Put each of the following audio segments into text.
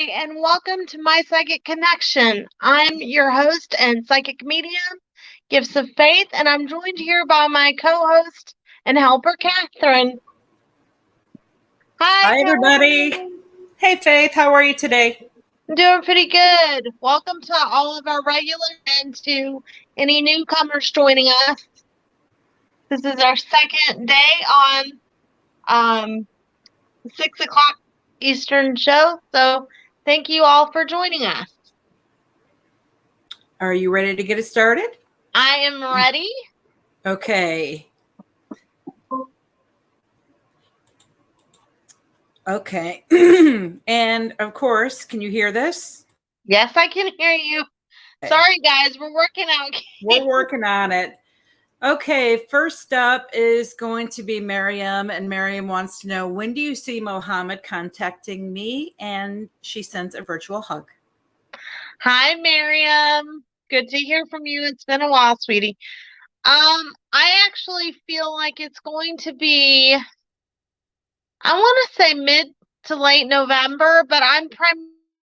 And welcome to My Psychic Connection. I'm your host and psychic medium, Gifts of Faith, and I'm joined here by my co-host and helper, Catherine. Hi, everybody. Hey, Faith. How are you today? I'm doing pretty good. Welcome to all of our regulars and to any newcomers joining us. This is our second day on 6 o'clock Eastern show, so thank you all for joining us. Are you ready to get it started? I am ready. Okay. Okay. And of course, can you hear this? Yes, I can hear you. Okay. Sorry, guys. We're working out. We're working on it. Okay. First up is going to be Miriam. And Miriam wants to know, when do you see Mohammed contacting me? And she sends a virtual hug. Hi, Miriam. Good to hear from you. It's been a while, sweetie. I actually feel like it's going to be, I want to say mid to late November, but I'm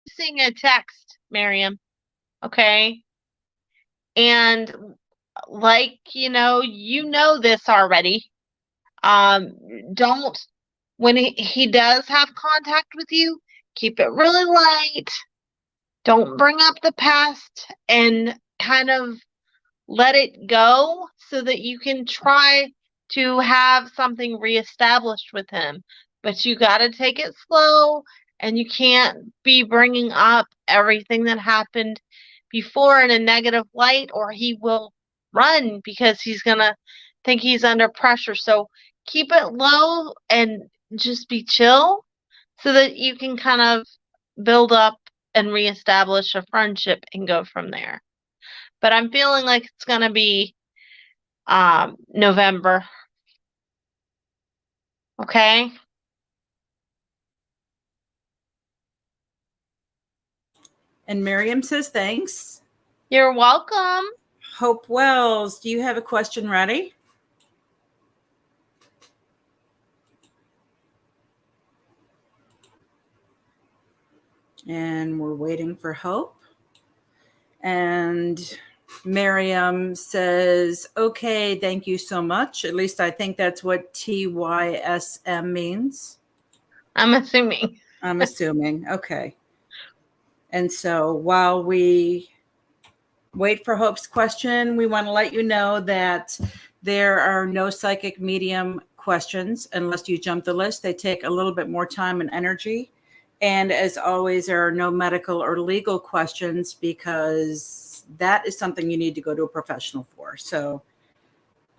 seeing a text, Miriam. Okay. And like, you know this already. Don't, when he does have contact with you, keep it really light. Don't bring up the past and kind of let it go so that you can try to have something reestablished with him. But you got to take it slow, and you can't be bringing up everything that happened before in a negative light, or he will run because he's going to think he's under pressure. So keep it low and just be chill so that you can kind of build up and reestablish a friendship and go from there. But I'm feeling like it's going to be November. Okay? And Miriam says thanks. You're welcome. Hope Wells, do you have a question ready? And we're waiting for Hope. And Miriam says, okay, thank you so much. At least I think that's what TYSM means. I'm assuming. Okay. And so while we wait for Hope's question, we want to let you know that there are no psychic medium questions unless you jump the list. They take a little bit more time and energy. And as always, there are no medical or legal questions because that is something you need to go to a professional for. So,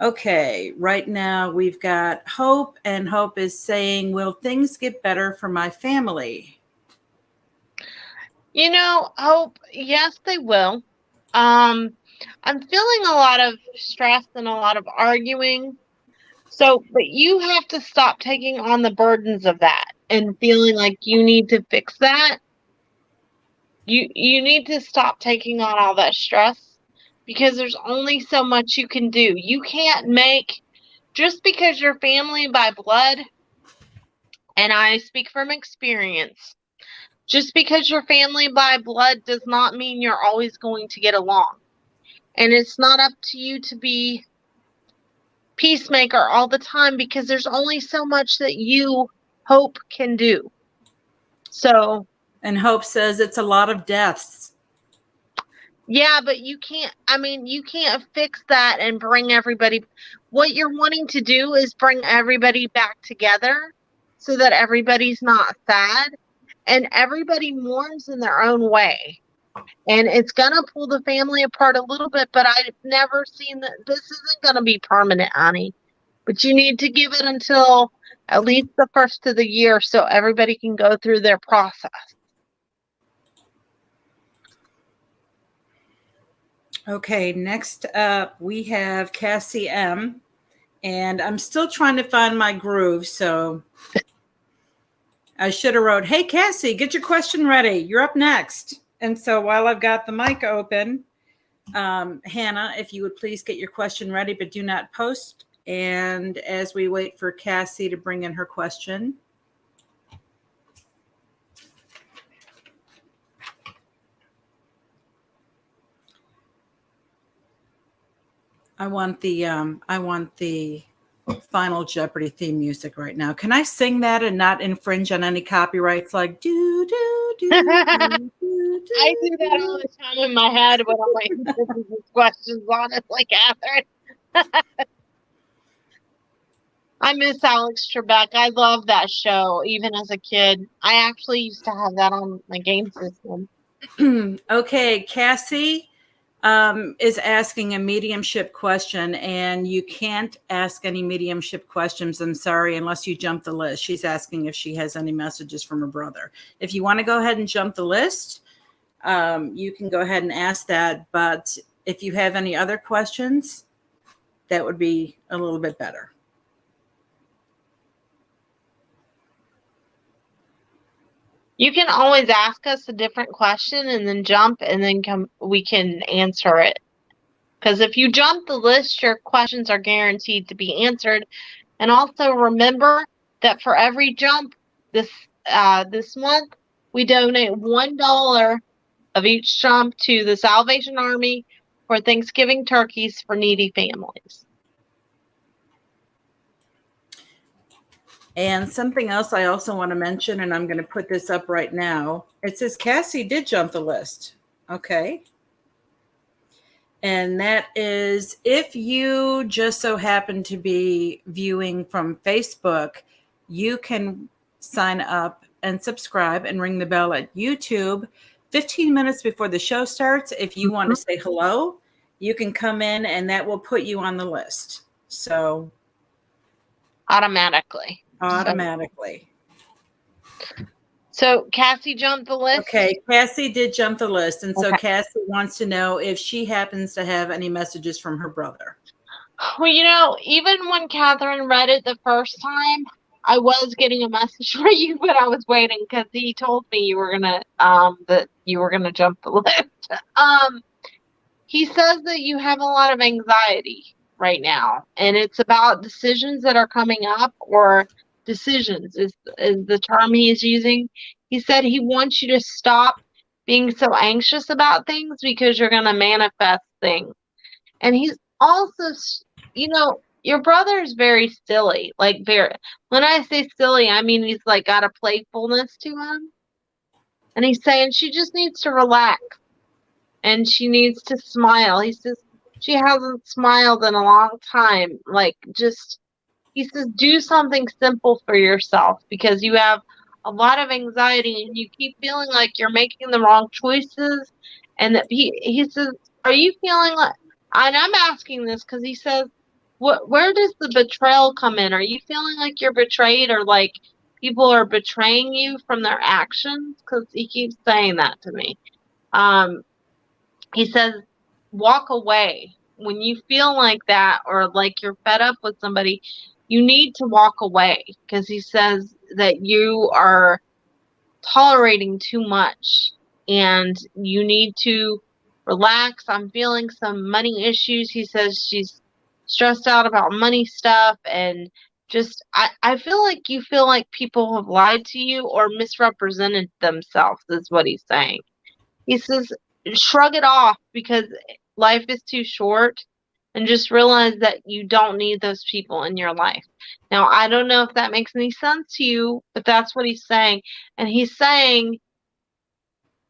okay, right now we've got Hope, and Hope is saying, will things get better for my family? You know, Hope, yes, they will. I'm feeling a lot of stress and a lot of arguing. So, but you have to stop taking on the burdens of that and feeling like you need to fix that. You need to stop taking on all that stress because there's only so much you can do. You can't make, just because you're family by blood, and I speak from experience, just because you're family by blood does not mean you're always going to get along. And it's not up to you to be peacemaker all the time because there's only so much that you, Hope, can do. So. And Hope says it's a lot of deaths. Yeah, but you can't, I mean, you can't fix that and bring everybody. What you're wanting to do is bring everybody back together so that everybody's not sad and everybody mourns in their own way. And it's going to pull the family apart a little bit, but I've never seen that. This isn't going to be permanent, honey. But you need to give it until at least the first of the year so everybody can go through their process. Okay, next up we have Cassie M. And I'm still trying to find my groove, so I should have wrote, "Hey, Cassie, get your question ready. You're up next." And so while I've got the mic open, Hannah, if you would please get your question ready, but do not post. And as we wait for Cassie to bring in her question, I want the Final Jeopardy theme music right now. Can I sing that and not infringe on any copyrights? Like do do do do do. I do that all the time in my head when I'm like, this is these questions, honestly, Catherine. I miss Alex Trebek. I love that show, even as a kid. I actually used to have that on my game system. Okay, Cassie is asking a mediumship question, and you can't ask any mediumship questions, I'm sorry, unless you jump the list. She's asking if she has any messages from her brother. If you want to go ahead and jump the list, you can go ahead and ask that. But if you have any other questions, that would be a little bit better. You can always ask us a different question and then jump, and then we can answer it. Because if you jump the list, your questions are guaranteed to be answered. And also remember that for every jump this month, we donate $1 of each jump to the Salvation Army for Thanksgiving turkeys for needy families. And something else I also want to mention, and I'm going to put this up right now. It says Cassie did jump the list. Okay. And that is if you just so happen to be viewing from Facebook, you can sign up and subscribe and ring the bell at YouTube 15 minutes before the show starts. If you want to say hello, you can come in and that will put you on the list. So automatically. So Cassie jumped the list? Okay, Cassie did jump the list. And so Cassie wants to know if she happens to have any messages from her brother. Well, even when Catherine read it the first time, I was getting a message for you, but I was waiting because he told me you were gonna that you were gonna jump the list. He says that you have a lot of anxiety right now, and it's about decisions that are coming up, or decisions is the term he is using. He said he wants you to stop being so anxious about things because you're going to manifest things. And he's also, your brother is very silly. Like, when I say silly, I mean he's like got a playfulness to him. And he's saying she just needs to relax and she needs to smile. He says she hasn't smiled in a long time. Like, he says, do something simple for yourself because you have a lot of anxiety and you keep feeling like you're making the wrong choices. And that he says, are you feeling like, and I'm asking this because he says, where does the betrayal come in? Are you feeling like you're betrayed, or like people are betraying you from their actions? Because he keeps saying that to me. He says, walk away. When you feel like that, or like you're fed up with somebody, you need to walk away, because he says that you are tolerating too much and you need to relax. I'm feeling some money issues. He says she's stressed out about money stuff, and just I feel like you feel like people have lied to you or misrepresented themselves, is what he's saying. He says, shrug it off because life is too short, and just realize that you don't need those people in your life. Now, I don't know if that makes any sense to you, but that's what he's saying. And he's saying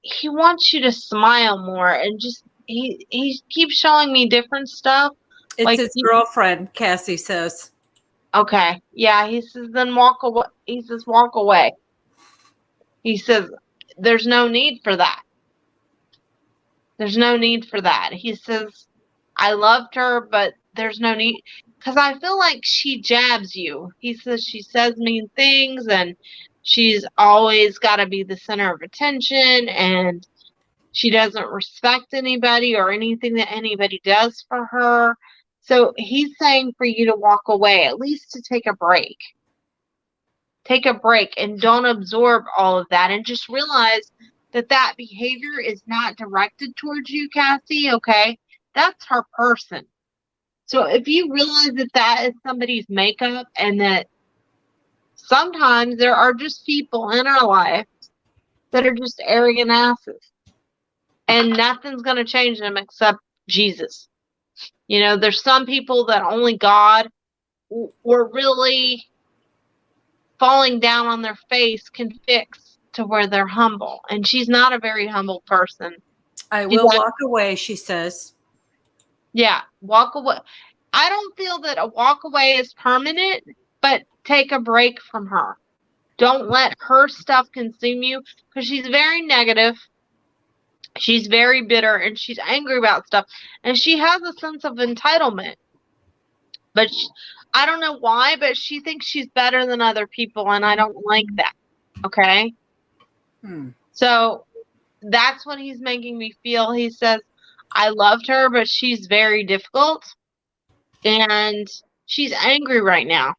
he wants you to smile more and just he keeps showing me different stuff. It's Like, his girlfriend, Cassie says. okay, yeah, he says, then walk away. He says, walk away. He says, there's no need for that. There's no need for that. He says, I loved her, but there's no need. Because I feel like she jabs you. He says she says mean things and she's always got to be the center of attention and she doesn't respect anybody or anything that anybody does for her. So he's saying for you to walk away, at least to take a break. Take a break and don't absorb all of that and just realize that that behavior is not directed towards you, Cassie, okay? That's her person. So if you realize that that is somebody's makeup and that sometimes there are just people in our life that are just arrogant asses and nothing's going to change them except Jesus. You know, there's some people that only God or really falling down on their face can fix to where they're humble. And she's not a very humble person. I will walk away, she says. Yeah, walk away. I don't feel that a walk away is permanent, but take a break from her. Don't let her stuff consume you because she's very negative. She's very bitter and she's angry about stuff. And she has a sense of entitlement. But I don't know why, but she thinks she's better than other people. And I don't like that. Okay. So that's what he's making me feel. He says, I loved her, but she's very difficult. And she's angry right now.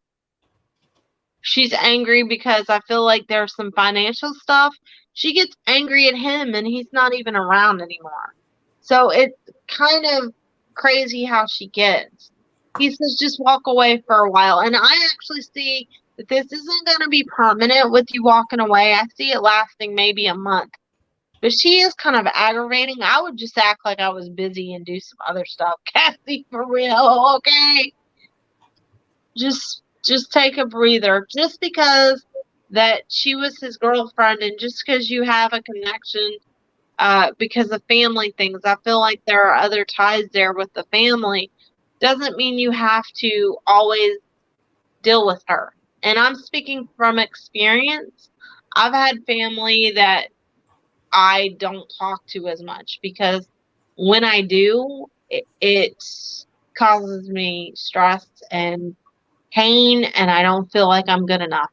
She's angry because I feel like there's some financial stuff. She gets angry at him and he's not even around anymore. So it's kind of crazy how she gets. He says just walk away for a while. And I actually see that this isn't going to be permanent with you walking away. I see it lasting maybe a month. But she is kind of aggravating. I would just act like I was busy and do some other stuff. Cassie, for real, okay? Just take a breather. Just because that she was his girlfriend and just because you have a connection because of family things, I feel like there are other ties there with the family, doesn't mean you have to always deal with her. And I'm speaking from experience. I've had family that I don't talk to as much because when I do, it causes me stress and pain, and I don't feel like I'm good enough.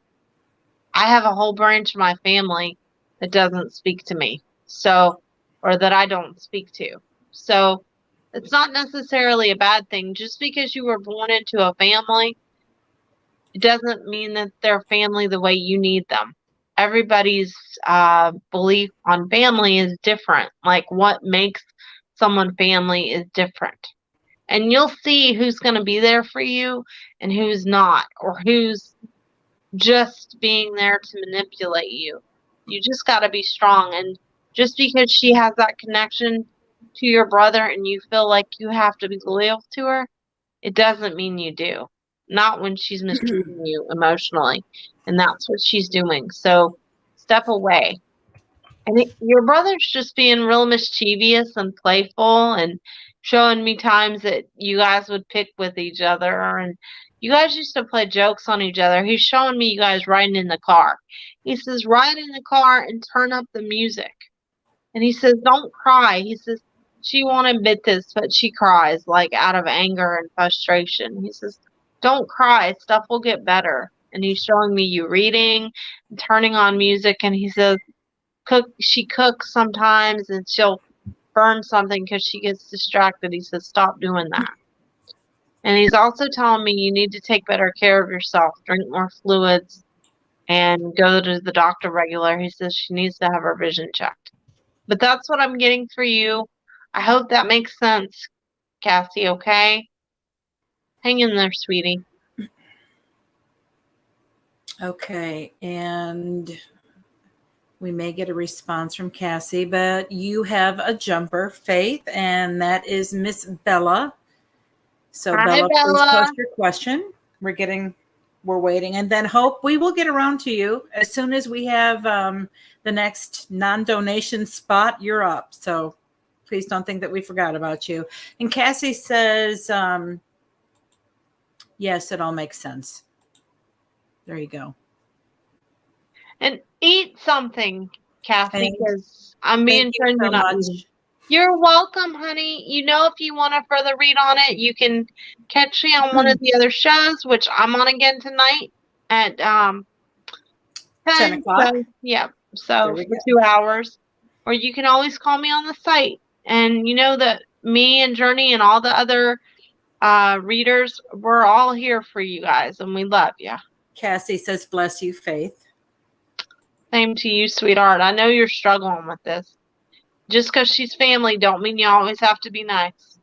I have a whole branch of my family that doesn't speak to me, so, or that I don't speak to. So it's not necessarily a bad thing. Just because you were born into a family, it doesn't mean that they're family the way you need them. Everybody's belief on family is different. Like what makes someone family is different. And you'll see who's going to be there for you and who's not, or who's just being there to manipulate you. You just got to be strong. And just because she has that connection to your brother and you feel like you have to be loyal to her, it doesn't mean you do. Not when she's mistreating you emotionally. And that's what she's doing. So step away. And your brother's just being real mischievous and playful and showing me times that you guys would pick with each other and you guys used to play jokes on each other. He's showing me you guys riding in the car. He says, ride in the car and turn up the music. And he says, don't cry. He says, she won't admit this, but she cries like out of anger and frustration. He says, don't cry. Stuff will get better. And he's showing me you reading and turning on music. And he says, she cooks sometimes and she'll burn something because she gets distracted. He says, stop doing that. And he's also telling me you need to take better care of yourself, drink more fluids, and go to the doctor regular. He says she needs to have her vision checked. But that's what I'm getting for you. I hope that makes sense, Cassie, okay? Hang in there, sweetie. Okay, and we may get a response from Cassie, but you have a jumper, Faith, and that is Miss Bella. So Hi, Bella, please Bella. post your question. We're waiting. And then Hope, we will get around to you as soon as we have the next non-donation spot. You're up. So Please don't think that we forgot about you. And Cassie says, yes, it all makes sense. There you go. And eat something, Kathy, because I'm being Thank you trained so you're not much. eating. You're welcome, honey. You know, if you want to further read on it, you can catch me on one of the other shows, which I'm on again tonight at 10 o'clock. So, yeah, There so we for go. 2 hours. Or you can always call me on the site. And you know that me and Journey and all the other readers, we're all here for you guys, and we love you. Cassie says, bless you, Faith. Same to you, sweetheart. I know you're struggling with this. Just because she's family don't mean you always have to be nice.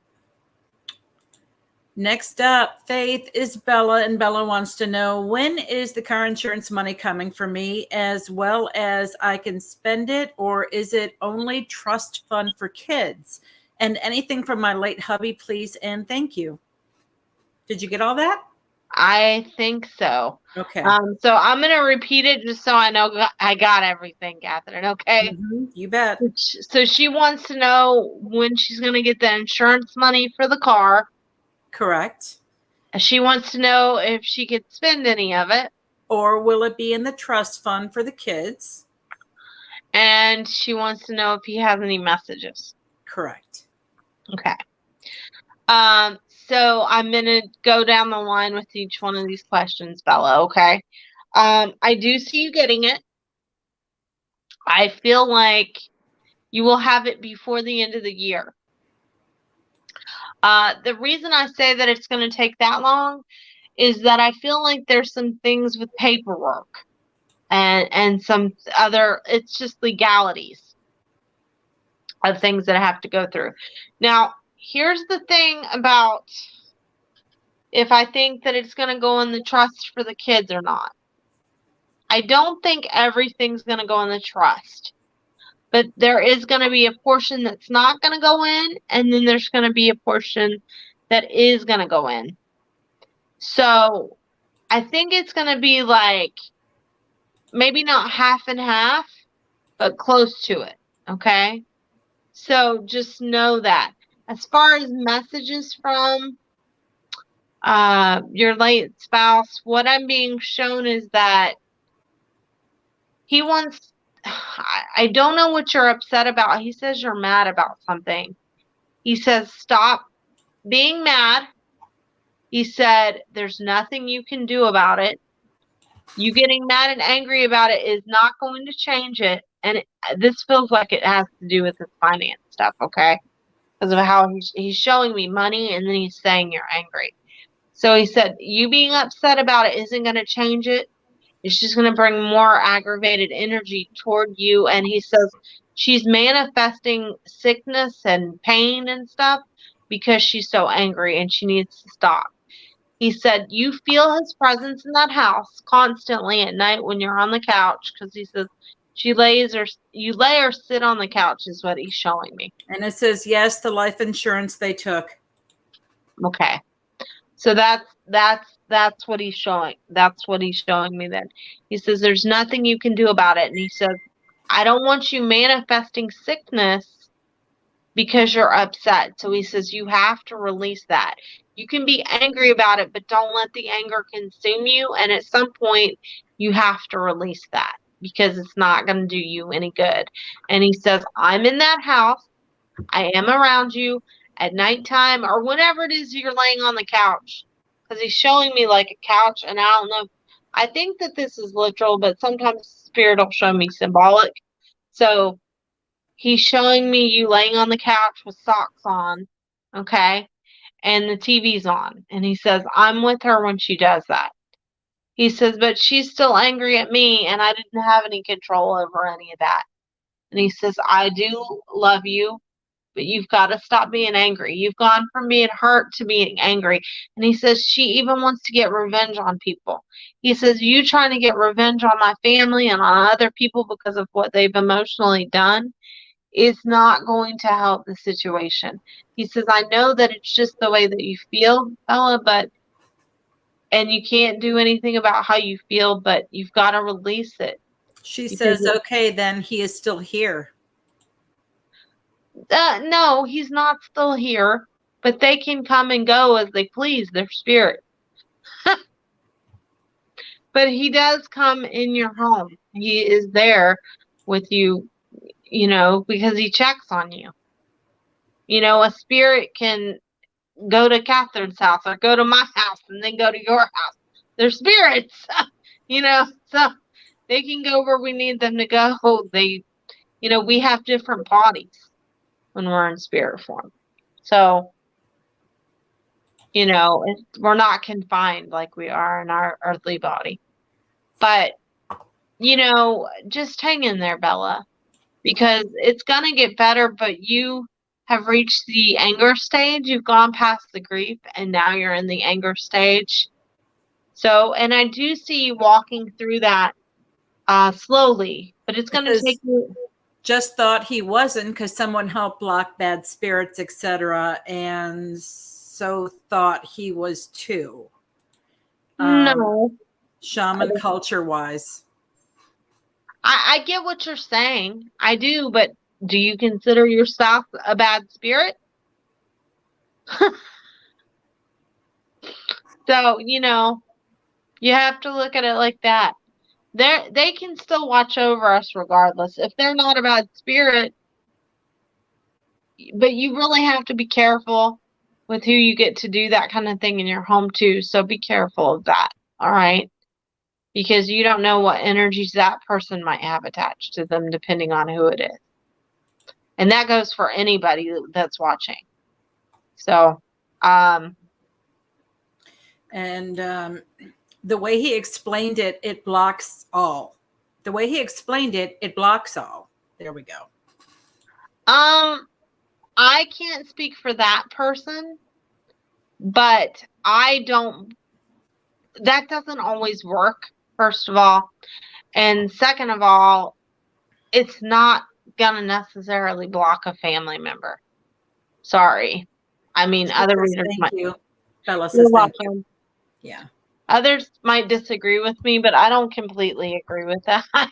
Next up, Faith, is Bella, and Bella wants to know, when is the car insurance money coming for me, as well as I can spend it, or is it only trust fund for kids? And anything from my late hubby, please, and thank you. Did you get all that? I think so. Okay. So I'm going to repeat it just so I know I got everything, Catherine, okay? You bet. So she wants to know when she's going to get the insurance money for the car. Correct. She wants to know if she could spend any of it. Or will it be in the trust fund for the kids? And she wants to know if he has any messages. Correct. Okay. So I'm going to go down the line with each one of these questions, Bella, okay? I do see you getting it. I feel like you will have it before the end of the year. The reason I say that it's going to take that long is that I feel like there's some things with paperwork and some other, it's just legalities of things that I have to go through. Now, here's the thing about if I think that it's going to go in the trust for the kids or not. I don't think everything's going to go in the trust. But there is going to be a portion that's not going to go in, and then there's going to be a portion that is going to go in. So I think it's going to be like maybe not half and half, but close to it. Okay? So just know that. As far as messages from your late spouse, what I'm being shown is that he wants, I don't know what you're upset about. He says you're mad about something. He says, stop being mad. He said, there's nothing you can do about it. You getting mad and angry about it is not going to change it. And this feels like it has to do with his finance stuff, okay? Because of how he's showing me money, and then he's saying you're angry. So he said, you being upset about it isn't going to change it. It's just going to bring more aggravated energy toward you. And he says she's manifesting sickness and pain and stuff because she's so angry and she needs to stop. He said you feel his presence in that house constantly at night when you're on the couch, because he says you lay or sit on the couch is what he's showing me. And it says, yes, the life insurance they took. Okay. So that's what he's showing. That's what he's showing me then. He says there's nothing you can do about it. And he says, I don't want you manifesting sickness because you're upset. So he says you have to release that. You can be angry about it, but don't let the anger consume you. And at some point, you have to release that because it's not going to do you any good. And he says, I'm in that house. I am around you at nighttime or whenever it is you're laying on the couch. Because he's showing me like a couch, and I don't know. I think that this is literal, but sometimes spirit will show me symbolic. So he's showing me you laying on the couch with socks on, okay? And the TV's on. And he says, I'm with her when she does that. He says, but she's still angry at me, and I didn't have any control over any of that. And he says, I do love you, but you've got to stop being angry. You've gone from being hurt to being angry. And he says she even wants to get revenge on people. He says, you trying to get revenge on my family and on other people because of what they've emotionally done is not going to help the situation. He says, I know that it's just the way that you feel, Bella, and you can't do anything about how you feel, but you've got to release it. She says, okay, then he is still here. No, he's not still here, but they can come and go as they please, their spirit. But he does come in your home. He is there with you, because he checks on you. A spirit can go to Catherine's house or go to my house and then go to your house. They're spirits, so they can go where we need them to go. We have different bodies when we're in spirit form. So, we're not confined like we are in our earthly body. But, just hang in there, Bella, because it's going to get better, but you have reached the anger stage. You've gone past the grief, and now you're in the anger stage. So, and I do see you walking through that slowly, but it's going to take you. Just thought he wasn't because someone helped block bad spirits, etc., and so thought he was too. No. Shaman culture-wise. I get what you're saying. I do, but do you consider yourself a bad spirit? So, you have to look at it like that. They can still watch over us regardless. If they're not a bad spirit, but you really have to be careful with who you get to do that kind of thing in your home too. So be careful of that. All right. Because you don't know what energies that person might have attached to them depending on who it is. And that goes for anybody that's watching. So, the way he explained it, it blocks all. The way he explained it, it blocks all. There we go. I can't speak for that person, but that doesn't always work, first of all. And second of all, it's not gonna necessarily block a family member. Sorry. I mean, other readers might. Thank you. Bella says thank you. Yeah. Others might disagree with me, but I don't completely agree with that.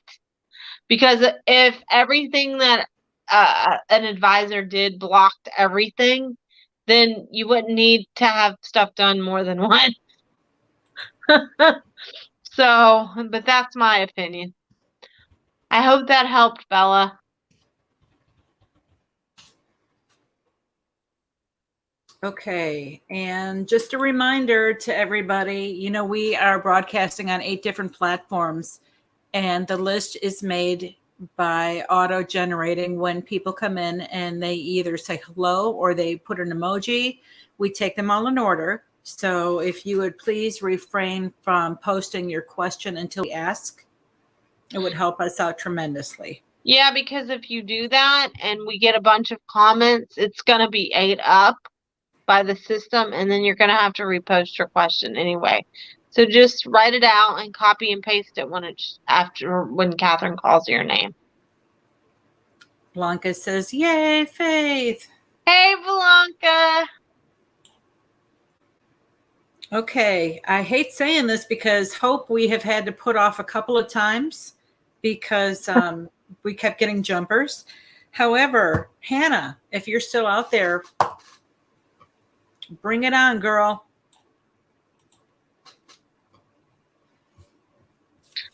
Because if everything that an advisor did blocked everything, then you wouldn't need to have stuff done more than once. So, but that's my opinion. I hope that helped, Bella. Okay, and just a reminder to everybody, we are broadcasting on 8 different platforms, and the list is made by auto-generating. When people come in and they either say hello or they put an emoji, we take them all in order. So if you would please refrain from posting your question until we ask, it would help us out tremendously. Yeah, because if you do that and we get a bunch of comments, it's going to be ate up by the system, and then you're going to have to repost your question anyway. So just write it out and copy and paste it when Catherine calls your name. Blanca says, "Yay, Faith." Hey, Blanca. Okay, I hate saying this because Hope we have had to put off a couple of times because we kept getting jumpers. However, Hannah, if you're still out there, bring it on, girl.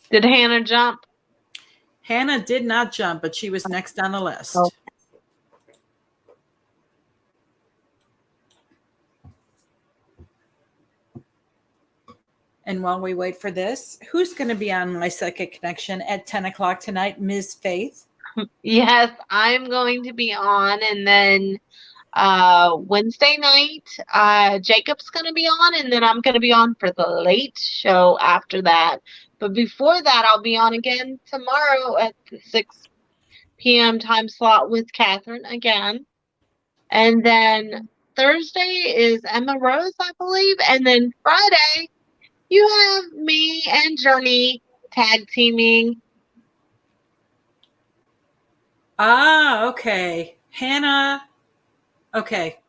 Did Hannah jump? Hannah did not jump, but she was next on the list. Oh. And while we wait for this, who's going to be on My Psychic Connection at 10 o'clock tonight? Ms. Faith? Yes, I'm going to be on. And then Wednesday night, Jacob's going to be on. And then I'm going to be on for the late show after that. But before that, I'll be on again tomorrow at the 6 p.m. time slot with Catherine again. And then Thursday is Emma Rose, I believe. And then Friday, you have me and Journey tag teaming. Ah, okay. Hannah. Okay,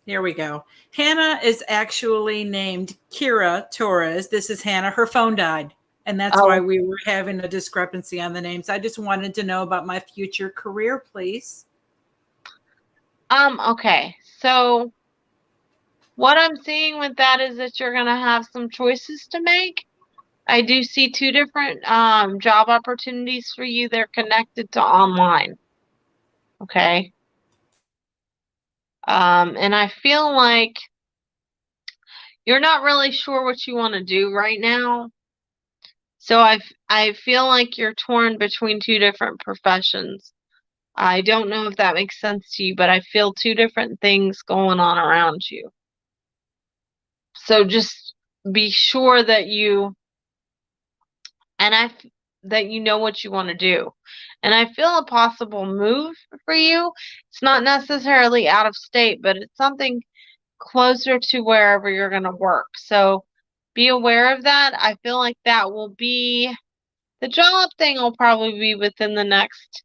here we go. Hannah is actually named Kira Torres. This is Hannah. Her phone died, and that's why we were having a discrepancy on the names. I just wanted to know about my future career, please. Okay. So what I'm seeing with that is that you're going to have some choices to make. I do see two different job opportunities for you. They're connected to online. Okay. And I feel like you're not really sure what you want to do right now. So I feel like you're torn between two different professions. I don't know if that makes sense to you, but I feel two different things going on around you. So just be sure that that you know what you want to do. And I feel a possible move for you. It's not necessarily out of state, but it's something closer to wherever you're going to work. So be aware of that. I feel like that will be the job thing will probably be within the next,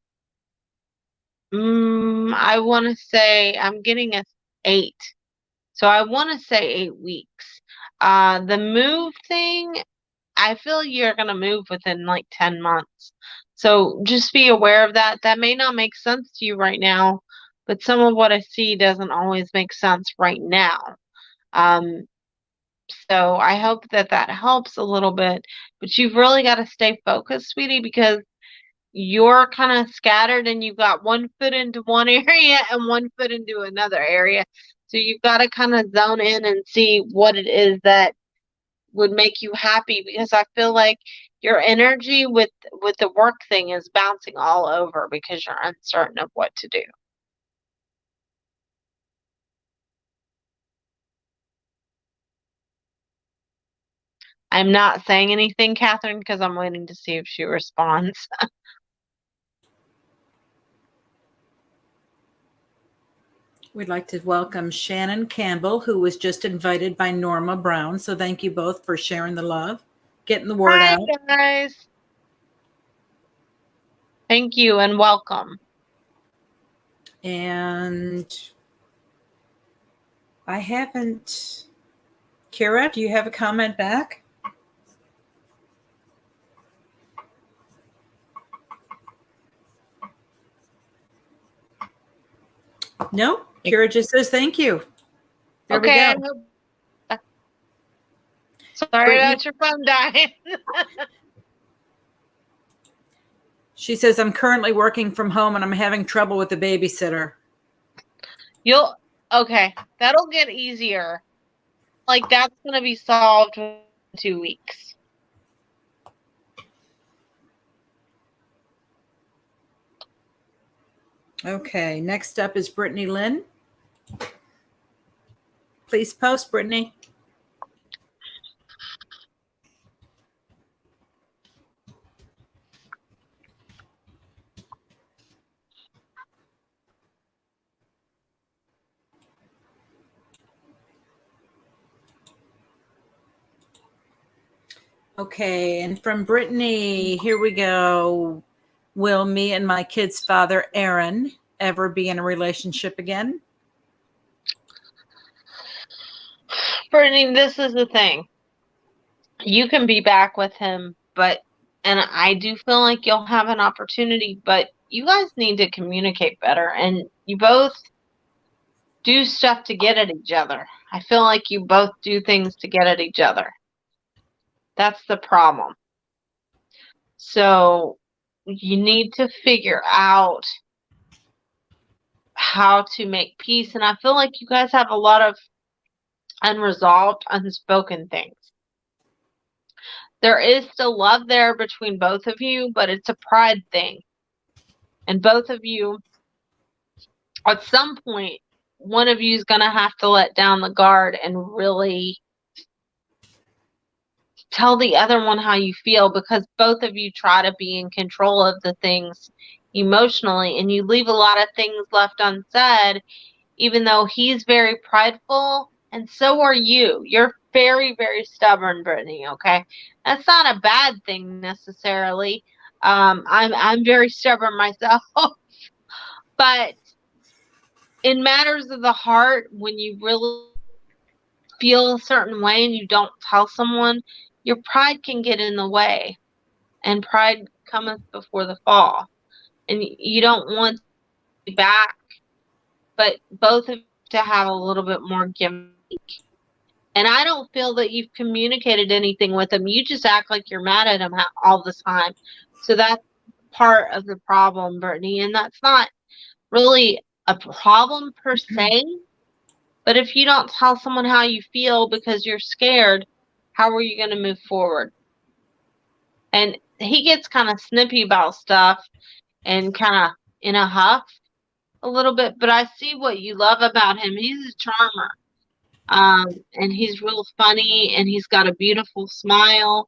I want to say, I'm getting a 8. So I want to say 8 weeks. The move thing, I feel you're going to move within like 10 months. So just be aware of that. That may not make sense to you right now, but some of what I see doesn't always make sense right now. So I hope that that helps a little bit, but you've really got to stay focused, sweetie, because you're kind of scattered and you've got one foot into one area and one foot into another area. So you've got to kind of zone in and see what it is that would make you happy, because I feel like your energy with the work thing is bouncing all over because you're uncertain of what to do. I'm not saying anything, Catherine, because I'm waiting to see if she responds. We'd like to welcome Shannon Campbell, who was just invited by Norma Brown. So thank you both for sharing the love, getting the word Hi, out. guys. Thank you and welcome. And I haven't. Kira, do you have a comment back? No, Kira just says thank you. There we Okay, go. Sorry Brittany, about your phone dying. she says, I'm currently working from home and I'm having trouble with the babysitter. Okay, that'll get easier. Like, that's going to be solved in 2 weeks. Okay, next up is Brittany Lynn. Please post, Brittany. Okay, and from Brittany, here we go. Will me and my kid's father, Aaron, ever be in a relationship again? Brittany, this is the thing. You can be back with him, and I do feel like you'll have an opportunity, but you guys need to communicate better, and you both do stuff to get at each other. I feel like you both do things to get at each other. That's the problem. So you need to figure out how to make peace. And I feel like you guys have a lot of unresolved, unspoken things. There is still love there between both of you, but it's a pride thing. And both of you, at some point, one of you is going to have to let down the guard and really tell the other one how you feel, because both of you try to be in control of the things emotionally and you leave a lot of things left unsaid, even though he's very prideful and so are you. You're very, very stubborn, Brittany, okay? That's not a bad thing necessarily. I'm very stubborn myself. But in matters of the heart, when you really feel a certain way and you don't tell someone, your pride can get in the way, and pride cometh before the fall. And you don't want to be back but both of you to have a little bit more give and take. And I don't feel that you've communicated anything with him. You just act like you're mad at him all the time. So that's part of the problem, Brittany. And that's not really a problem per se. But if you don't tell someone how you feel because you're scared, how are you going to move forward? And he gets kind of snippy about stuff and kind of in a huff a little bit. But I see what you love about him. He's a charmer. And he's real funny, and he's got a beautiful smile.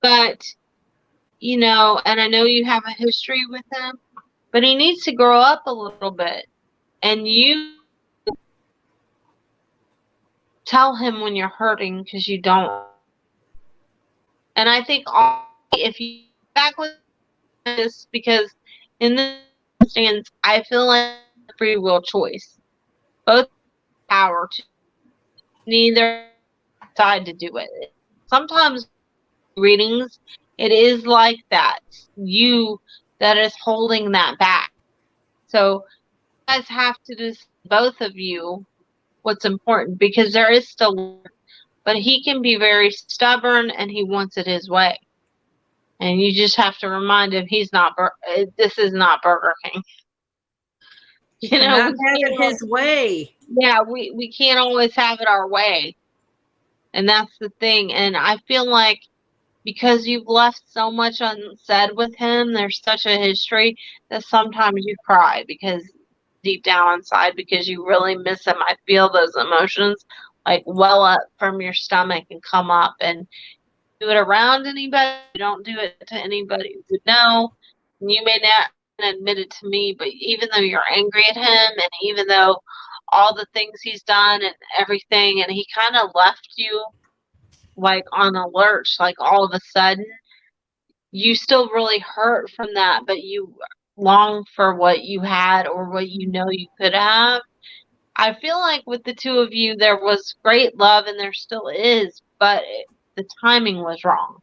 But, you know, and I know you have a history with him, but he needs to grow up a little bit. And you tell him when you're hurting because you don't. And I think if you back with this, because in this instance, I feel like free will choice. Both power to neither side to do it. Sometimes readings, it is like that. You that is holding that back. So you guys have to decide, both of you, what's important, because there is still, but he can be very stubborn and he wants it his way. And you just have to remind him this is not Burger King. You know, not have it his way. Yeah, we can't always have it our way. And that's the thing. And I feel like because you've left so much unsaid with him, there's such a history that sometimes you cry because deep down inside, because you really miss him. I feel those emotions like well up from your stomach and come up, and do it around anybody. You don't do it to anybody who would know. And you may not admit it to me, but even though you're angry at him, and even though all the things he's done and everything, and he kind of left you like on alert, like all of a sudden, you still really hurt from that, but you long for what you had or what you know you could have. I feel like with the two of you, there was great love, and there still is, but the timing was wrong.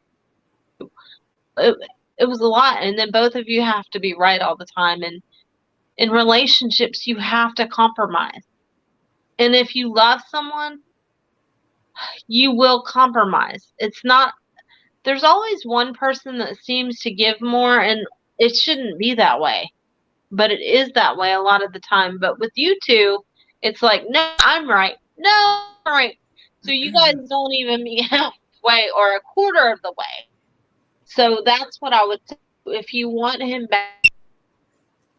It was a lot, and then both of you have to be right all the time. And in relationships, you have to compromise. And if you love someone, you will compromise. There's always one person that seems to give more, and it shouldn't be that way. But it is that way a lot of the time. But with you two, it's like, no, I'm right. No, I'm right. So you guys don't even meet halfway or a quarter of the way. So that's what I would say. If you want him back,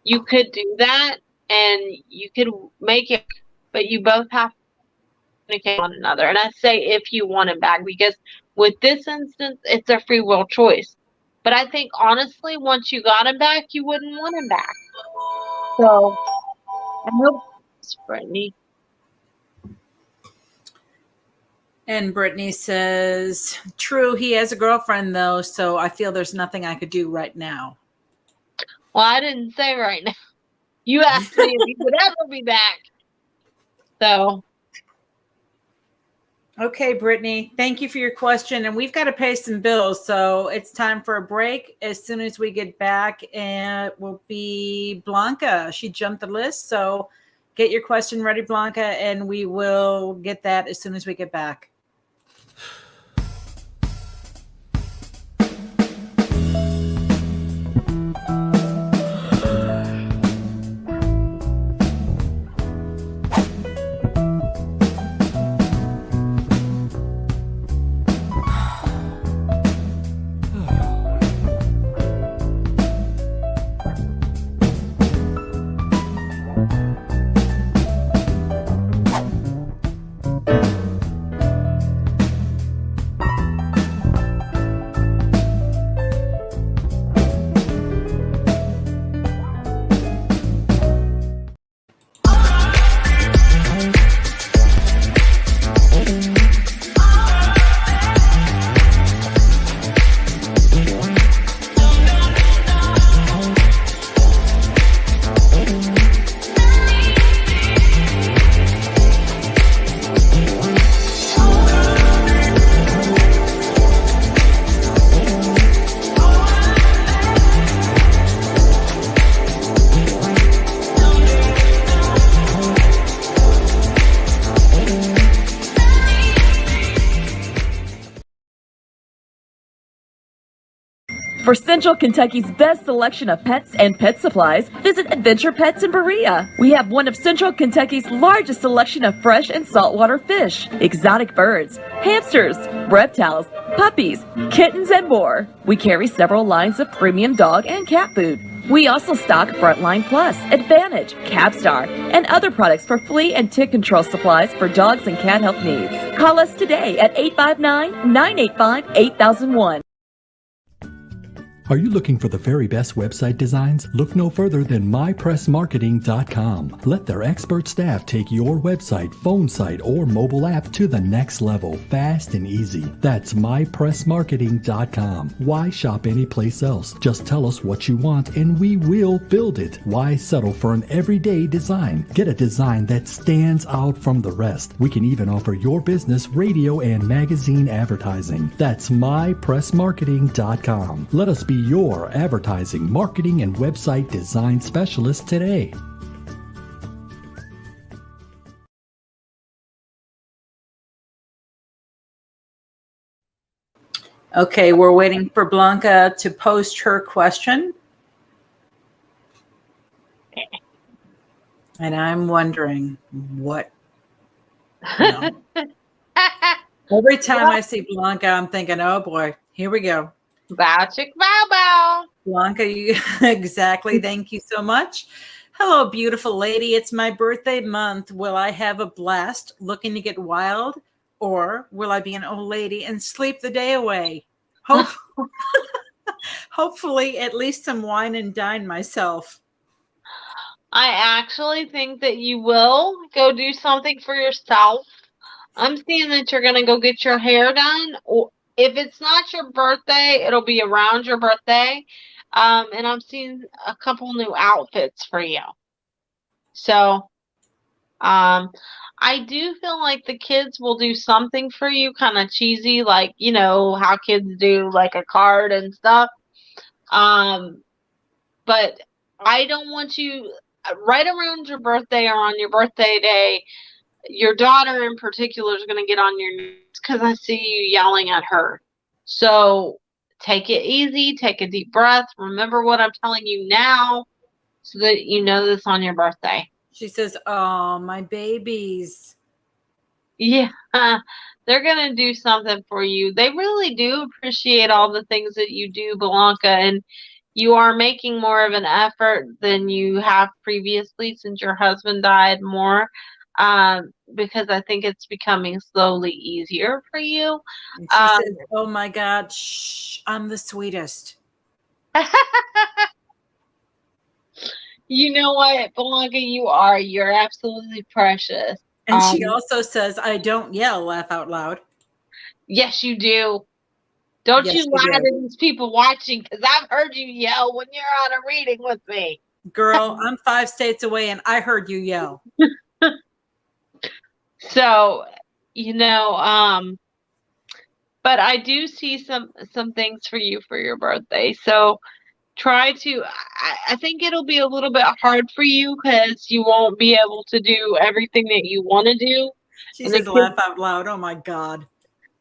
you could do that, and you could make it, but you both have to communicate with one another. And I say if you want him back, because with this instance, it's a free will choice. But I think, honestly, once you got him back, you wouldn't want him back. So I hope it's Brittany. And Brittany says, true, he has a girlfriend, though, so I feel there's nothing I could do right now. Well, I didn't say right now. You asked me if he would ever be back. So. Okay, Brittany, thank you for your question. And we've got to pay some bills, so it's time for a break. As soon as we get back, and it will be Blanca. She jumped the list, so get your question ready, Blanca, and we will get that as soon as we get back. For Central Kentucky's best selection of pets and pet supplies, visit Adventure Pets in Berea. We have one of Central Kentucky's largest selection of fresh and saltwater fish, exotic birds, hamsters, reptiles, puppies, kittens, and more. We carry several lines of premium dog and cat food. We also stock Frontline Plus, Advantage, Capstar, and other products for flea and tick control supplies for dogs and cat health needs. Call us today at 859-985-8001. Are you looking for the very best website designs? Look no further than mypressmarketing.com. Let their expert staff take your website, phone site, or mobile app to the next level, fast and easy. That's mypressmarketing.com. Why shop anyplace else? Just tell us what you want and we will build it. Why settle for an everyday design? Get a design that stands out from the rest. We can even offer your business radio and magazine advertising. That's mypressmarketing.com. Let us be your advertising, marketing, and website design specialist today. Okay, we're waiting for Blanca to post her question. And I'm wondering what. No. Every time I see Blanca, I'm thinking, oh boy, here we go. Bow chick bow bow. Blanca, you exactly. Thank you so much. Hello, beautiful lady. It's my birthday month. Will I have a blast looking to get wild, or will I be an old lady and sleep the day away? Hopefully, at least some wine and dine myself. I actually think that you will go do something for yourself. I'm seeing that you're going to go get your hair done. Or if it's not your birthday, it'll be around your birthday. And I'm seeing a couple new outfits for you. So, I do feel like the kids will do something for you, kind of cheesy, like, you know, how kids do like a card and stuff. But I don't want you right around your birthday or on your birthday day. Your daughter in particular is going to get on your nerves because I see you yelling at her. So take it easy, take a deep breath. Remember what I'm telling you now so that you know this on your birthday. She says, oh, my babies. Yeah, they're going to do something for you. They really do appreciate all the things that you do, Blanca, and you are making more of an effort than you have previously since your husband died more. Because I think it's becoming slowly easier for you. And she says, oh my God, shh, I'm the sweetest. You know what, Blanca, you are. You're absolutely precious. And she also says, I don't yell, laugh out loud. Yes, you do. Don't you lie to these people watching, because I've heard you yell when you're on a reading with me. Girl, I'm 5 states away and I heard you yell. So, you know, but I do see some things for you for your birthday. So try to, I think it'll be a little bit hard for you because you won't be able to do everything that you want to do. She says laugh out loud. Oh my God.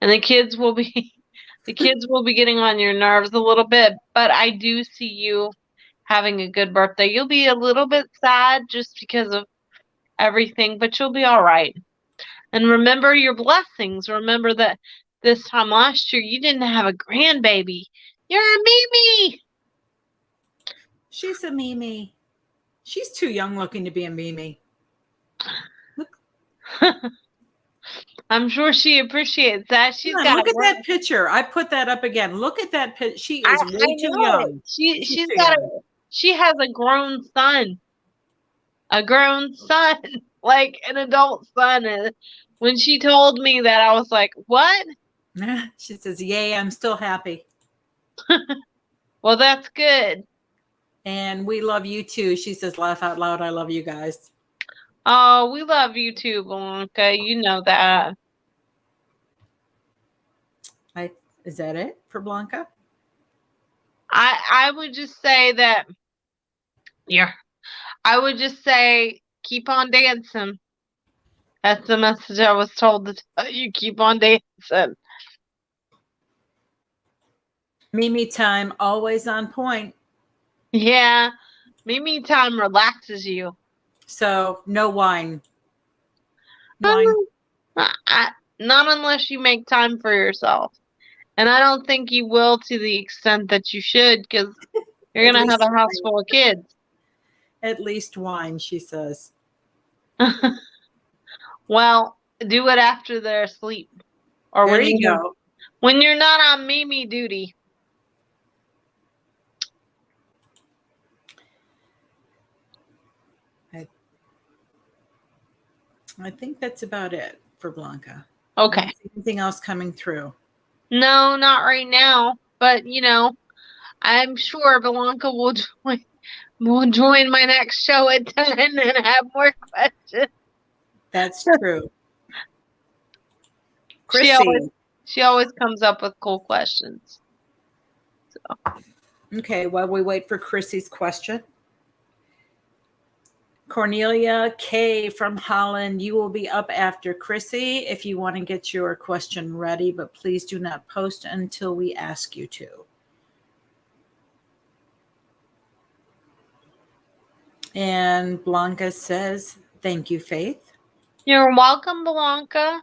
And the kids will be getting on your nerves a little bit, but I do see you having a good birthday. You'll be a little bit sad just because of everything, but you'll be all right. And remember your blessings. Remember that this time last year you didn't have a grandbaby. You're a Mimi. She's a Mimi. She's too young looking to be a Mimi. I'm sure she appreciates that. She's got look at that picture. I put that up again. Look at that picture. She is way too young. She has a grown son. A grown son, like an adult son. And when she told me that, I was like, what? She says, yay, I'm still happy. Well, that's good. And we love you too. She says, laugh out loud. I love you guys. Oh, we love you too, Blanca. You know that. Is that it for Blanca? I would just say that, I would just say keep on dancing. That's the message I was told to tell you. Keep on dancing. Mimi time, always on point. Yeah. Mimi time relaxes you. So no wine. Um, not unless you make time for yourself. And I don't think you will to the extent that you should, because you're At going to have least a house wine. full of kids. At least wine, she says. Well, do it after they're asleep. Or There you go. when you're not on Mimi duty. I think that's about it for Blanca. Okay. I don't see anything else coming through? No, not right now. But, I'm sure Blanca will join my next show at 10 and have more questions. That's true. Chrissy. She always comes up with cool questions. Okay, while we wait for Chrissy's question. Cornelia K from Holland, you will be up after Chrissy if you want to get your question ready, but please do not post until we ask you to. And Blanca says, thank you, Faith. You're welcome, Blanca.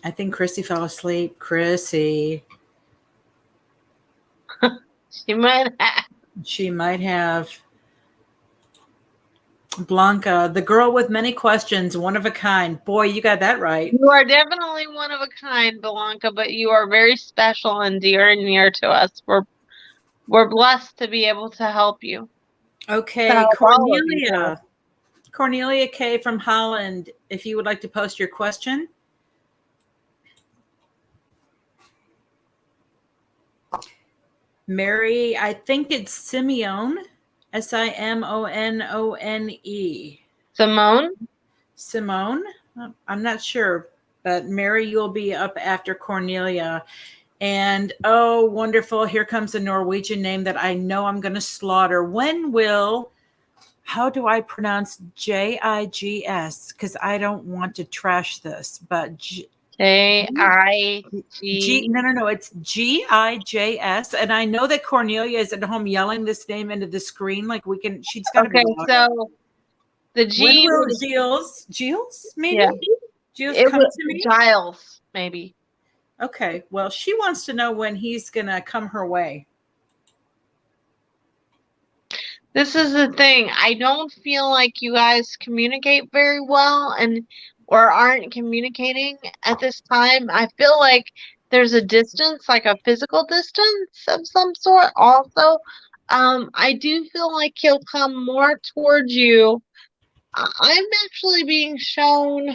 I think Chrissy fell asleep. Chrissy. She might have. She might have. Blanca, the girl with many questions, one of a kind. Boy, you got that right. You are definitely one of a kind, Blanca, but you are very special and dear and near to us. We're blessed to be able to help you. Okay, Cornelia. Cornelia K from Holland, if you would like to post your question. Mary, I think it's Simeone, Simonone. Simone? I'm not sure, but Mary, you'll be up after Cornelia. And oh, wonderful. Here comes a Norwegian name that I know I'm going to slaughter. How do I pronounce JIGS? Because I don't want to trash this, but JIG. No, it's GIJS. And I know that Cornelia is at home yelling this name into the screen. Like she's got to be louder. So the G. When will Giles, maybe? Yeah. Giles come to me? Giles, maybe. Okay. Well, she wants to know when he's going to come her way. This is the thing. I don't feel like you guys communicate very well or aren't communicating at this time. I feel like there's a distance, like a physical distance of some sort also. I do feel like he'll come more towards you. I'm actually being shown,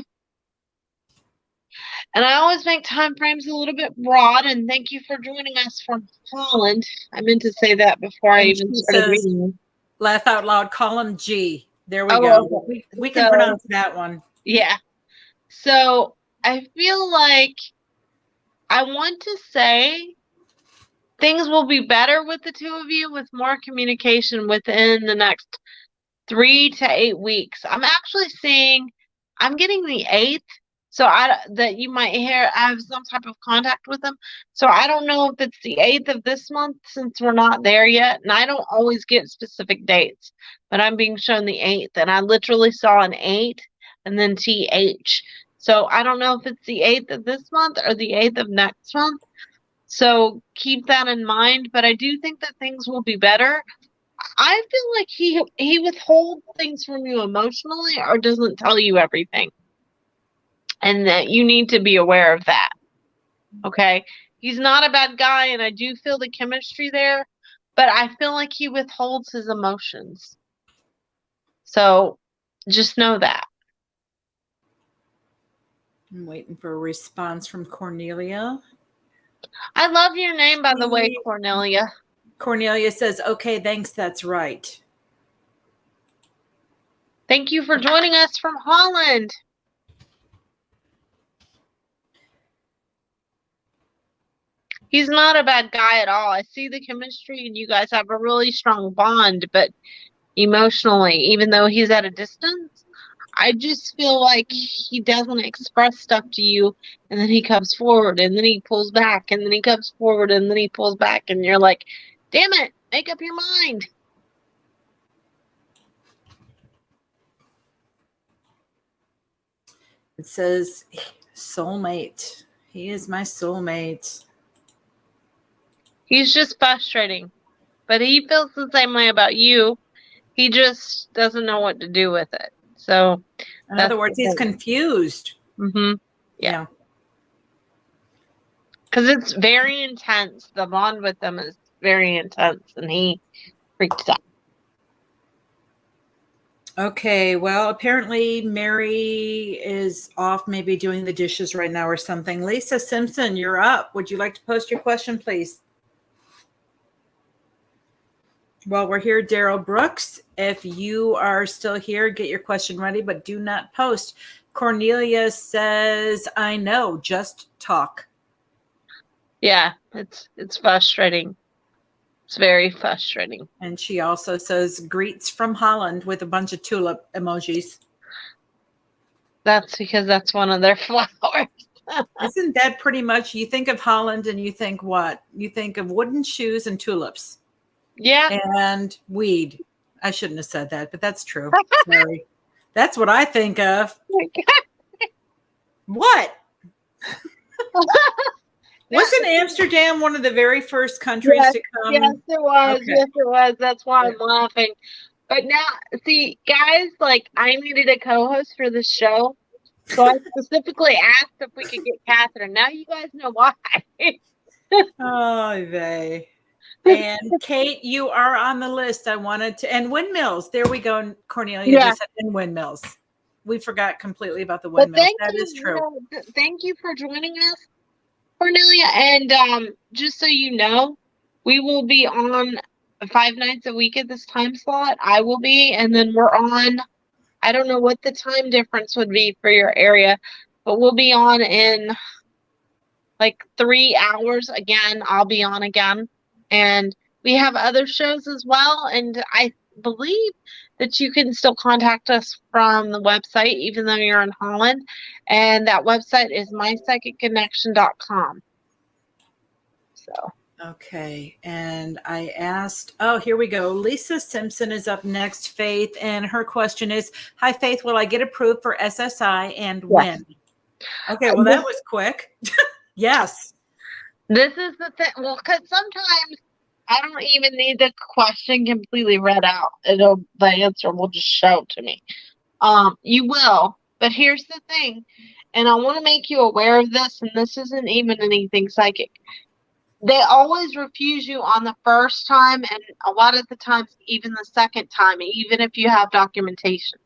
and I always make time frames a little bit broad, and thank you for joining us from Holland. I meant to say that before I even started reading. Laugh out loud, call him G. There we go. Okay. We can pronounce that one. Yeah. So I feel like I want to say things will be better with the two of you with more communication within the next 3 to 8 weeks. I'm actually seeing, I'm getting the 8th. So that you might have some type of contact with them. So I don't know if it's the 8th of this month since we're not there yet. And I don't always get specific dates, but I'm being shown the 8th. And I literally saw an 8 and then TH. So I don't know if it's the 8th of this month or the 8th of next month. So keep that in mind. But I do think that things will be better. I feel like he withholds things from you emotionally or doesn't tell you everything. And that you need to be aware of that. Okay? He's not a bad guy, and I do feel the chemistry there, but I feel like he withholds his emotions. So just know that. I'm waiting for a response from Cornelia. I love your name, by the way, Cornelia. Cornelia says, okay, thanks, that's right. Thank you for joining us from Holland. He's not a bad guy at all. I see the chemistry and you guys have a really strong bond, but emotionally, even though he's at a distance, I just feel like he doesn't express stuff to you, and then he comes forward, and then he pulls back, and then he comes forward, and then he pulls back, and you're like, damn it, make up your mind. It says soulmate. He is my soulmate. He's just frustrating, but he feels the same way about you. He just doesn't know what to do with it. So, In other words, he's confused. Mm-hmm. Yeah. Because it's very intense. The bond with them is very intense, and he freaks out. Okay, well, apparently Mary is off maybe doing the dishes right now or something. Lisa Simpson, you're up. Would you like to post your question, please? Well, we're here, Daryl Brooks. If you are still here, get your question ready, but do not post. Cornelia says, I know, just talk. Yeah, it's frustrating. It's very frustrating. And she also says, greets from Holland with a bunch of tulip emojis. That's because that's one of their flowers. Isn't that pretty much, you think of Holland and you think what? You think of wooden shoes and tulips. Yeah. And weed. I shouldn't have said that, but that's true. Sorry. That's what I think of. What? Wasn't Amsterdam one of the very first countries to come? Yes, it was. Okay. Yes, it was. That's why I'm laughing. But now, see, guys, like, I needed a co-host for the show. So I specifically asked if we could get Catherine. Now you guys know why. Oh, they. And Kate, you are on the list. I wanted to, and windmills. There we go. Cornelia just said in windmills. We forgot completely about the windmills. That is true. Thank you for joining us, Cornelia. And just so you know, we will be on 5 nights a week at this time slot. I will be, and then we're on. I don't know what the time difference would be for your area, but we'll be on in like 3 hours again. I'll be on again. And we have other shows as well. And I believe that you can still contact us from the website, even though you're in Holland. And that website is mypsychicconnection.com. So. Okay. And I asked, oh, here we go. Lisa Simpson is up next, Faith. And her question is, hi, Faith, will I get approved for SSI and when? Okay. Well, that was quick. Yes. This is the thing. Well, because sometimes I don't even need the question completely read out. The answer will just show to me. You will, but here's the thing, and I want to make you aware of this, and this isn't even anything psychic. They always refuse you on the first time, and a lot of the times, even the second time, even if you have documentation.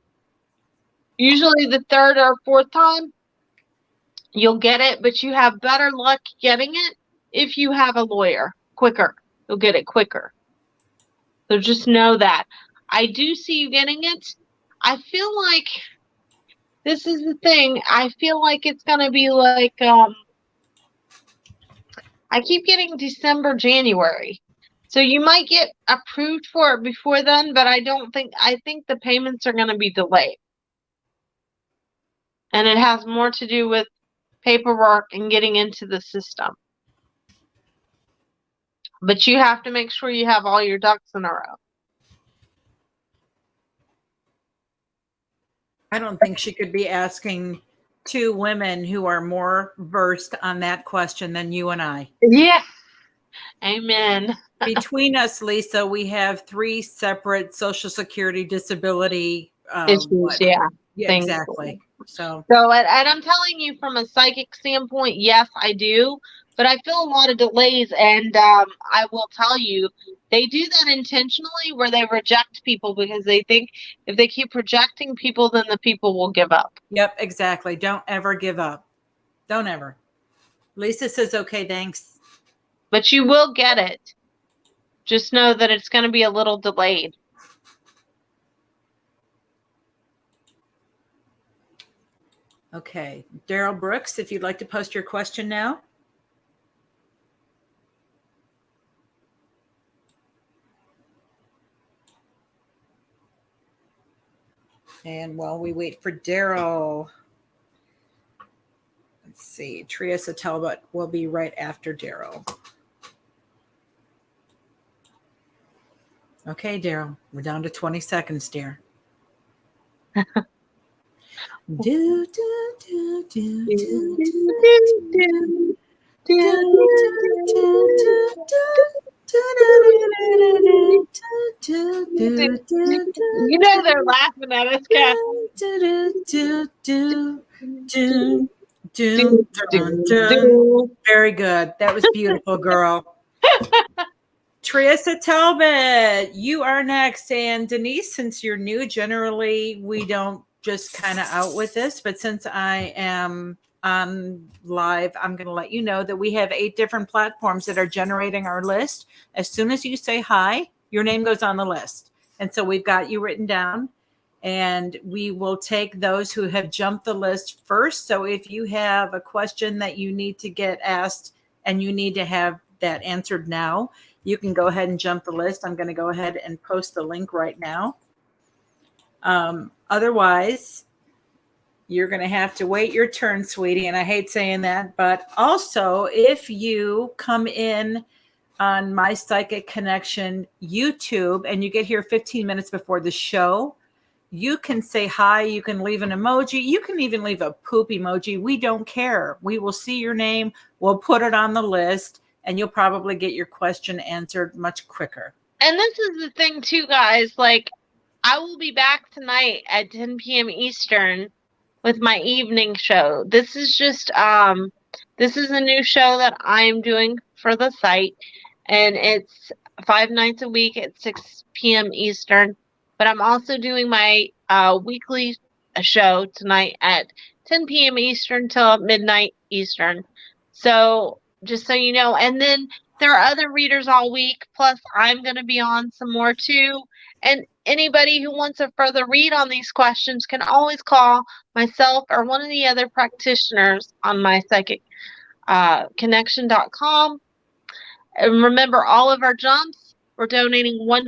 Usually the third or fourth time, you'll get it, but you have better luck getting it if you have a lawyer quicker. You'll get it quicker. So just know that. I do see you getting it. I feel like this is the thing. I feel like it's going to be like, I keep getting December, January. So you might get approved for it before then, but I think the payments are going to be delayed. And it has more to do with paperwork and getting into the system. But you have to make sure you have all your ducks in a row. I don't think she could be asking 2 women who are more versed on that question than you and I. Yeah. Amen. Between us, Lisa, we have 3 separate Social Security disability issues. Yeah. Exactly. So and I'm telling you from a psychic standpoint, yes, I do. But I feel a lot of delays, and I will tell you, they do that intentionally where they reject people because they think if they keep rejecting people, then the people will give up. Yep, exactly. Don't ever give up. Don't ever. Lisa says, okay, thanks. But you will get it. Just know that it's going to be a little delayed. Okay. Daryl Brooks, if you'd like to post your question now. And while we wait for Daryl, let's see, Teresa Talbot will be right after Daryl. Okay, Daryl, we're down to 20 seconds, dear. Do, do, do, do, do, do, You know they're laughing at us, Kat. Very good. That was beautiful, girl. Teresa Talbot, you are next. And Denise, since you're new, generally we don't just kind of out with this, but since I am on live, I'm going to let you know that we have 8 different platforms that are generating our list. As soon as you say hi, your name goes on the list. And so we've got you written down, and we will take those who have jumped the list first. So if you have a question that you need to get asked and you need to have that answered now, you can go ahead and jump the list. I'm going to go ahead and post the link right now. Otherwise, you're going to have to wait your turn, sweetie. And I hate saying that, but also if you come in on My Psychic Connection YouTube and you get here 15 minutes before the show, you can say hi. You can leave an emoji. You can even leave a poop emoji. We don't care. We will see your name. We'll put it on the list, and you'll probably get your question answered much quicker. And this is the thing too, guys. Like, I will be back tonight at 10 p.m. Eastern with my evening show. This is just this is a new show that I'm doing for the site, and it's 5 nights a week at 6 p.m. Eastern. But I'm also doing my weekly show tonight at 10 p.m. Eastern till midnight Eastern. So just so you know, and then there are other readers all week. Plus, I'm going to be on some more too. And anybody who wants a further read on these questions can always call myself or one of the other practitioners on mypsychicconnection.com. And remember, all of our jumps, we're donating $1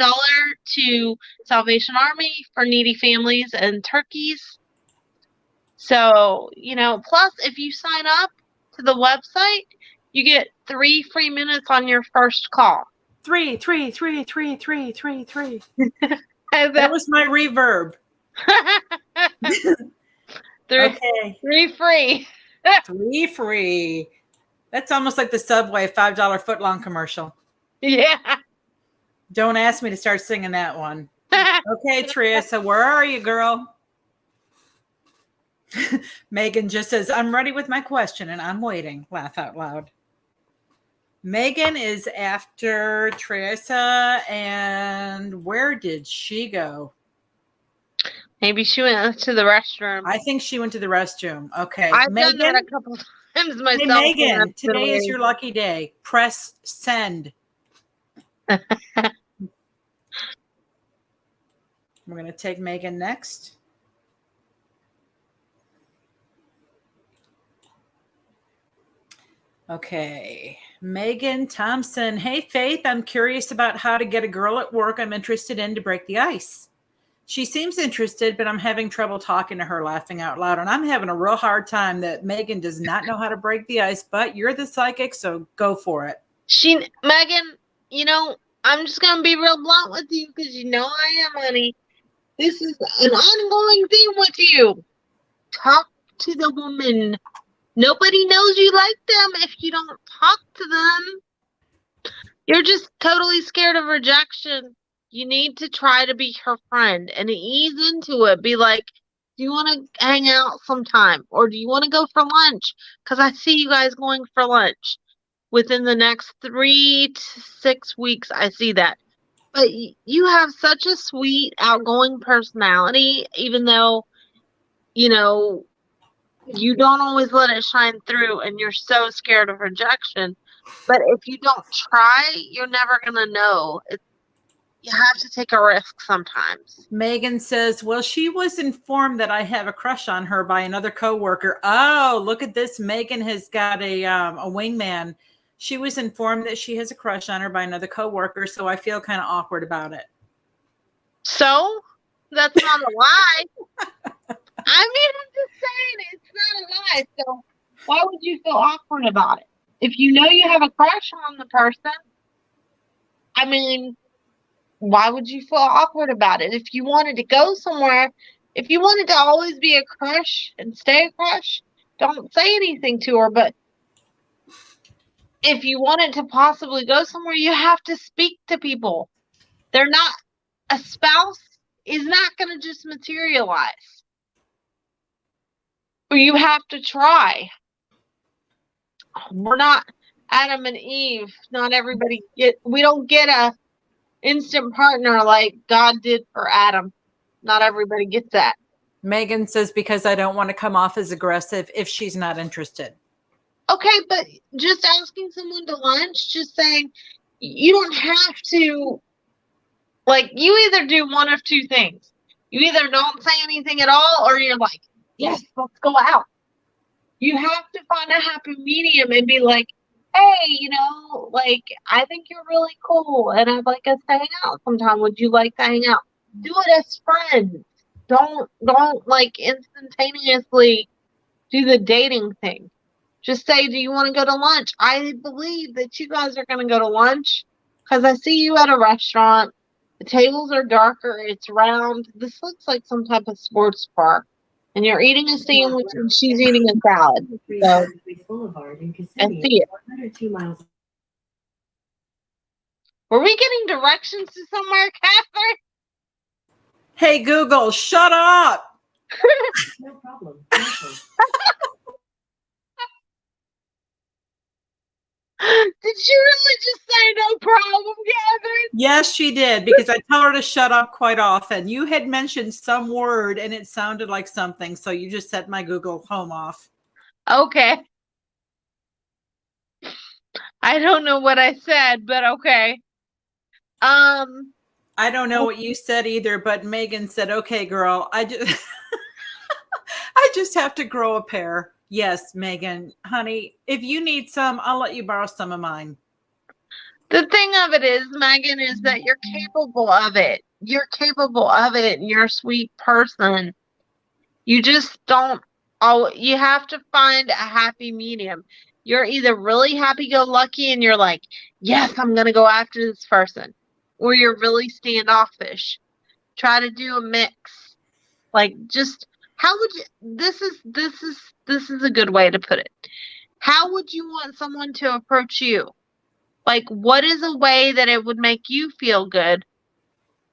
to Salvation Army for needy families and turkeys. So, you know, plus if you sign up to the website, you get 3 free minutes on your first call. 3. That was my reverb. Okay. 3 free. 3 free. That's almost like the Subway $5 footlong commercial. Yeah. Don't ask me to start singing that one. Okay, Teresa, where are you, girl? Megan just says, I'm ready with my question and I'm waiting. Laugh out loud. Megan is after Teresa, and where did she go? Maybe she went to the restroom. I think she went to the restroom. Okay. I've Megan, done that a couple times myself. Hey, Megan, today is your lucky day. Press send. We're going to take Megan next. Okay. Megan Thompson. Hey, Faith, I'm curious about how to get a girl at work I'm interested in to break the ice. She seems interested, but I'm having trouble talking to her, laughing out loud. And I'm having a real hard time that Megan does not know how to break the ice, but you're the psychic, so go for it. Megan, you know, I'm just going to be real blunt with you because you know I am, honey. This is an ongoing theme with you. Talk to the woman. Nobody knows you like them if you don't talk to them. You're just totally scared of rejection. You need to try to be her friend and ease into it. Be like, do you want to hang out sometime? Or do you want to go for lunch? Because I see you guys going for lunch within the next 3 to 6 weeks. I see that. But you have such a sweet, outgoing personality, even though, you know, you don't always let it shine through and you're so scared of rejection. But if you don't try, you're never going to know. You have to take a risk sometimes. Megan says, well, she was informed that I have a crush on her by another coworker. Oh, look at this. Megan has got a wingman. She was informed that she has a crush on her by another coworker, so I feel kind of awkward about it. So, That's not a lie. I mean, I'm just saying it's not a lie. So why would you feel awkward about it? If you know you have a crush on the person, I mean, why would you feel awkward about it? If you wanted to go somewhere, if you wanted to always be a crush and stay a crush, don't say anything to her. But if you wanted to possibly go somewhere, you have to speak to people. They're not, a spouse is not going to just materialize. Or you have to try. We're not Adam and Eve. Not everybody we don't get a instant partner like God did for Adam. Not everybody gets that. Megan says, because I don't want to come off as aggressive if she's not interested. Okay, but just asking someone to lunch, just saying, you don't have to, like, you either do one of two things. You either don't say anything at all, or you're like, yes, let's go out. You have to find a happy medium and be like, hey, like, I think you're really cool, and I'd like us to hang out sometime. Would you like to hang out? Do it as friends. Don't like instantaneously do the dating thing. Just say, do you want to go to lunch? I believe that you guys are going to go to lunch because I see you at a restaurant. The tables are darker. It's round. This looks like some type of sports bar. And you're eating a sandwich and she's eating a salad. So, I see it. Were we getting directions to somewhere, Catherine? Hey, Google, shut up. No problem. Did she really just say no problem, Catherine? Yes, she did, because I tell her to shut up quite often. You had mentioned some word and it sounded like something, so you just set my Google Home off. Okay. I don't know what I said, but okay. I don't know what you said either, but Megan said, okay, girl, I just have to grow a pair. Yes, Megan, honey, if you need some, I'll let you borrow some of mine. The thing of it is, Megan, is that you're capable of it. You're capable of it, and you're a sweet person. You just don't, you have to find a happy medium. You're either really happy-go-lucky and you're like, yes, I'm going to go after this person. Or you're really standoffish. Try to do a mix. Like, just, how would you, this is a good way to put it. How would you want someone to approach you? Like, what is a way that it would make you feel good?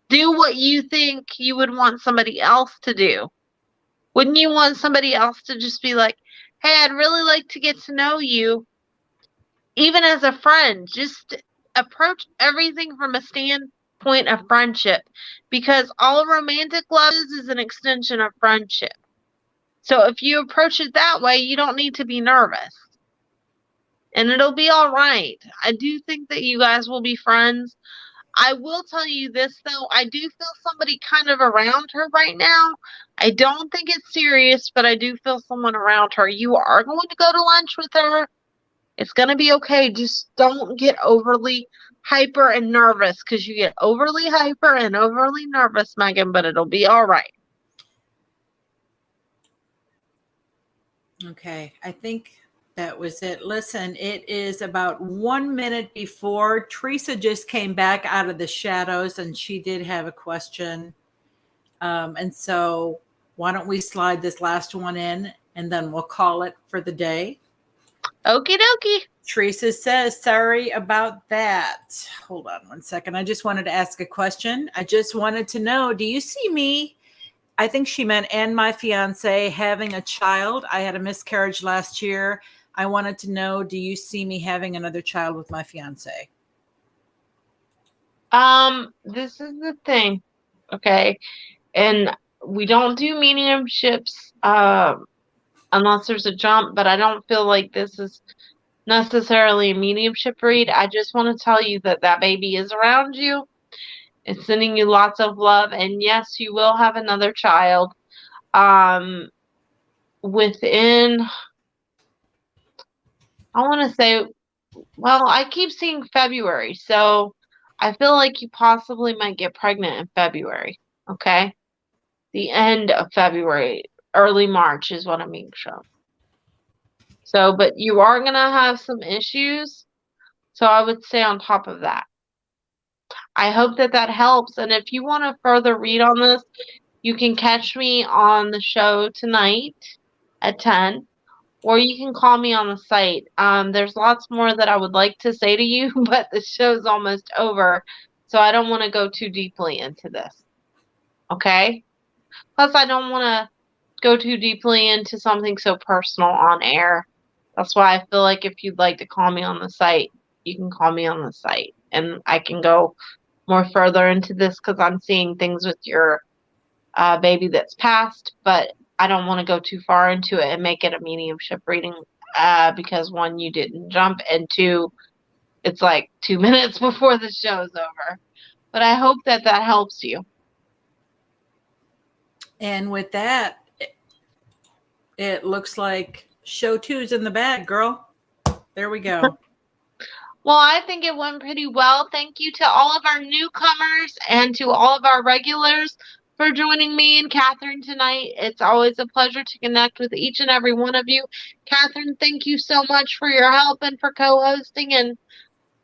Do what you think you would want somebody else to do. Wouldn't you want somebody else to just be like, hey, I'd really like to get to know you, even as a friend? Just approach everything from a standpoint of friendship, because all romantic love is an extension of friendship. So if you approach it that way, you don't need to be nervous. And it'll be all right. I do think that you guys will be friends. I will tell you this, though. I do feel somebody kind of around her right now. I don't think it's serious, but I do feel someone around her. You are going to go to lunch with her. It's going to be okay. Just don't get overly hyper and nervous, because you get overly hyper and overly nervous, Megan, but it'll be all right. Okay, I think that was it. Listen, it is about 1 minute before. Teresa just came back out of the shadows and she did have a question. And so why don't we slide this last one in and then we'll call it for the day. Okie dokie. Teresa says, sorry about that. Hold on 1 second. I just wanted to ask a question. I just wanted to know, do you see me? I think she meant, and my fiance having a child. I had a miscarriage last year. I wanted to know, do you see me having another child with my fiance? This is the thing, okay? And we don't do mediumships, unless there's a jump, but I don't feel like this is necessarily a mediumship read. I just want to tell you that that baby is around you. It's sending you lots of love, and yes, you will have another child. Within, I want to say, well, I keep seeing February, so I feel like you possibly might get pregnant in February, okay? the end of February, early March is what I'm being shown. So, but you are going to have some issues. So I would stay on top of that. I hope that that helps. And if you want to further read on this, you can catch me on the show tonight at 10, or you can call me on the site. There's lots more that I would like to say to you, but the show's almost over, so I don't want to go too deeply into this. Okay? Plus, I don't want to go too deeply into something so personal on air. That's why I feel like if you'd like to call me on the site, you can call me on the site, and I can go more further into this because I'm seeing things with your baby that's passed, but I don't want to go too far into it and make it a mediumship reading because one, you didn't jump, and two, it's like 2 minutes before the show's over. But I hope that that helps you. And with that, it looks like show 2's in the bag, girl. There we go. Well, I think it went pretty well. Thank you to all of our newcomers and to all of our regulars for joining me and Catherine tonight. It's always a pleasure to connect with each and every one of you. Catherine, thank you so much for your help and for co-hosting and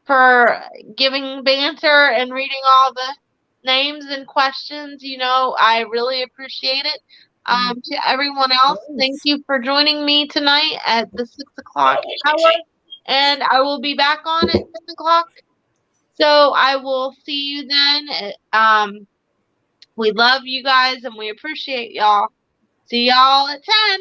for giving banter and reading all the names and questions. You know, I really appreciate it. To everyone else, thank you for joining me tonight at the 6 o'clock hour. And I will be back on at 10 o'clock. So I will see you then. We love you guys and we appreciate y'all. See y'all at 10.